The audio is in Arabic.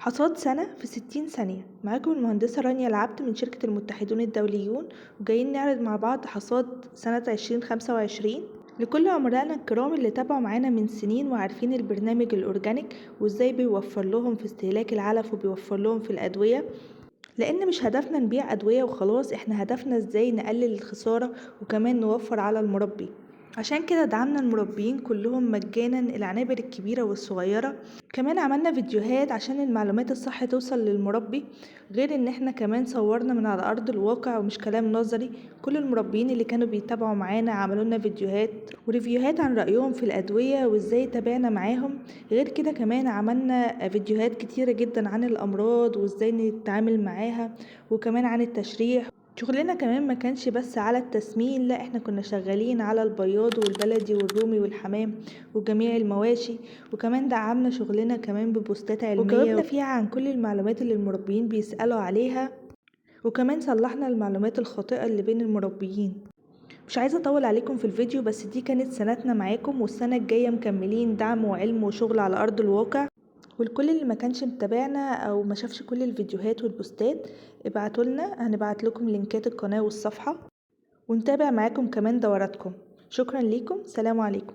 حصاد سنة في 60 ثانية. معاكم المهندسة رانيا العبد من شركة المتحدون الدوليون، وجايين نعرض مع بعض حصاد سنة 2025 لكل عملائنا الكرام اللي تابعوا معانا من سنين وعارفين البرنامج الأورجانيك وازاي بيوفر لهم في استهلاك العلف وبيوفر لهم في الأدوية. لأن مش هدفنا نبيع أدوية وخلاص، احنا هدفنا ازاي نقلل الخسارة وكمان نوفر على المربي. عشان كده دعمنا المربيين كلهم مجانا، العنابر الكبيرة والصغيرة. كمان عملنا فيديوهات عشان المعلومات الصح توصل للمربي، غير ان احنا كمان صورنا من على ارض الواقع ومش كلام نظري. كل المربيين اللي كانوا بيتابعوا معانا عملوا لنا فيديوهات وريفيوهات عن رأيهم في الأدوية وازاي تابعنا معاهم. غير كده كمان عملنا فيديوهات كتيرة جدا عن الأمراض وازاي نتعامل معاها، وكمان عن التشريح. شغلنا كمان ما كانش بس على التسمين، لا احنا كنا شغالين على البياض والبلدي والرومي والحمام وجميع المواشي. وكمان دعمنا شغلنا كمان ببوستات علمية وجاوبنا فيها عن كل المعلومات اللي المربيين بيسألوا عليها، وكمان صلحنا المعلومات الخاطئة اللي بين المربيين. مش عايزة اطول عليكم في الفيديو، بس دي كانت سنتنا معاكم، والسنة الجاية مكملين دعم وعلم وشغل على ارض الواقع. والكل اللي ما كانش متابعنا او ما شافش كل الفيديوهات والبوستات، ابعتولنا هنبعت لكم لينكات القناة والصفحة ونتابع معاكم كمان دوراتكم. شكرا ليكم، سلام عليكم.